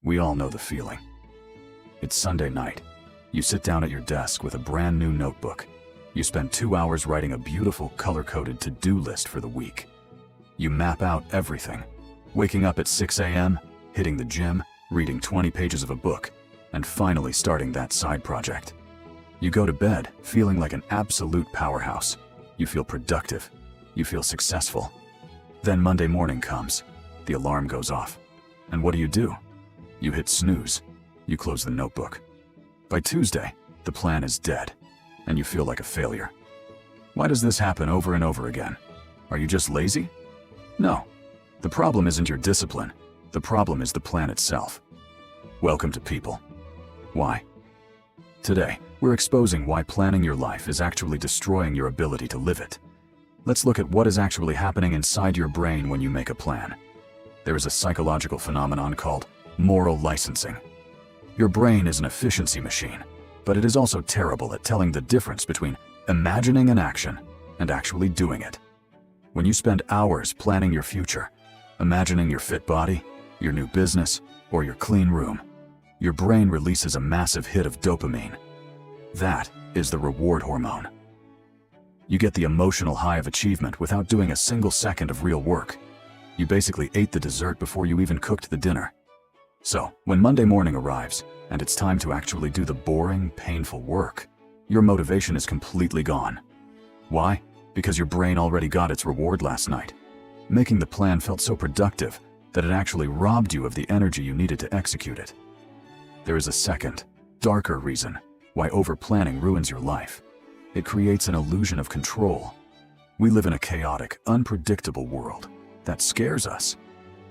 We all know the feeling. It's Sunday night. You sit down at your desk with a brand new notebook. You spend 2 hours writing a beautiful color-coded to-do list for the week. You map out everything. Waking up at 6 a.m., hitting the gym, reading 20 pages of a book, and finally starting that side project. You go to bed feeling like an absolute powerhouse. You feel productive. You feel successful. Then Monday morning comes. The alarm goes off. And what do? You hit snooze. You close the notebook. By Tuesday, the plan is dead, and you feel like a failure. Why does this happen over and over again? Are you just lazy? No. The problem isn't your discipline. The problem is the plan itself. Welcome to People. Why? Today, we're exposing why planning your life is actually destroying your ability to live it. Let's look at what is actually happening inside your brain when you make a plan. There is a psychological phenomenon called moral licensing. Your brain is an efficiency machine, but it is also terrible at telling the difference between imagining an action and actually doing it. When you spend hours planning your future, imagining your fit body, your new business, or your clean room, your brain releases a massive hit of dopamine. That is the reward hormone. You get the emotional high of achievement without doing a single second of real work. You basically ate the dessert before you even cooked the dinner. So, when Monday morning arrives, and it's time to actually do the boring, painful work, your motivation is completely gone. Why? Because your brain already got its reward last night. Making the plan felt so productive that it actually robbed you of the energy you needed to execute it. There is a second, darker reason why over-planning ruins your life. It creates an illusion of control. We live in a chaotic, unpredictable world that scares us.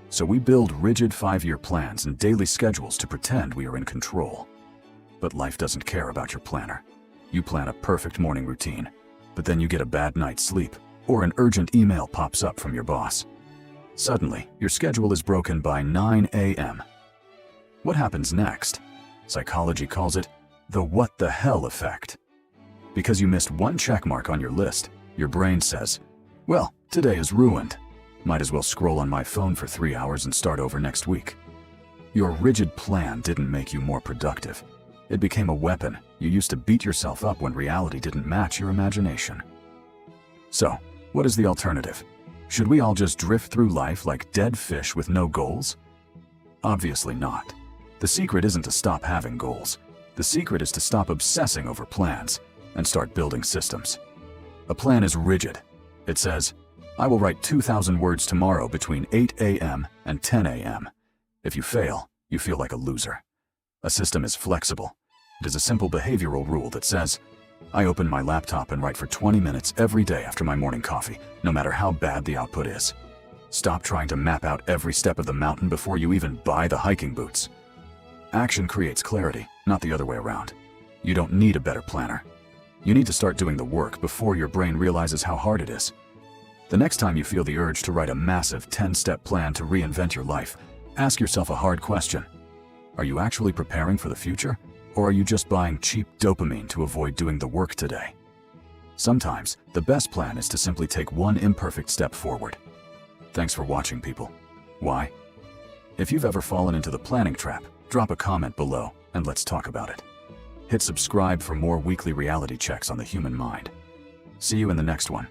So we build rigid 5-year plans and daily schedules to pretend we are in control. But life doesn't care about your planner. You plan a perfect morning routine, but then you get a bad night's sleep, or an urgent email pops up from your boss. Suddenly, your schedule is broken by 9 a.m. What happens next? Psychology calls it the what the hell effect. Because you missed one checkmark on your list, your brain says, well, today is ruined. Might as well scroll on my phone for 3 hours and start over next week. Your rigid plan didn't make you more productive. It became a weapon you used to beat yourself up when reality didn't match your imagination. So, what is the alternative? Should we all just drift through life like dead fish with no goals? Obviously not. The secret isn't to stop having goals. The secret is to stop obsessing over plans and start building systems. A plan is rigid. It says, I will write 2,000 words tomorrow between 8 a.m. and 10 a.m. If you fail, you feel like a loser. A system is flexible. It is a simple behavioral rule that says, I open my laptop and write for 20 minutes every day after my morning coffee, no matter how bad the output is. Stop trying to map out every step of the mountain before you even buy the hiking boots. Action creates clarity, not the other way around. You don't need a better planner. You need to start doing the work before your brain realizes how hard it is. The next time you feel the urge to write a massive 10-step plan to reinvent your life, ask yourself a hard question. Are you actually preparing for the future? Or are you just buying cheap dopamine to avoid doing the work today? Sometimes, the best plan is to simply take one imperfect step forward. Thanks for watching, people. Why? If you've ever fallen into the planning trap, drop a comment below and let's talk about it. Hit subscribe for more weekly reality checks on the human mind. See you in the next one.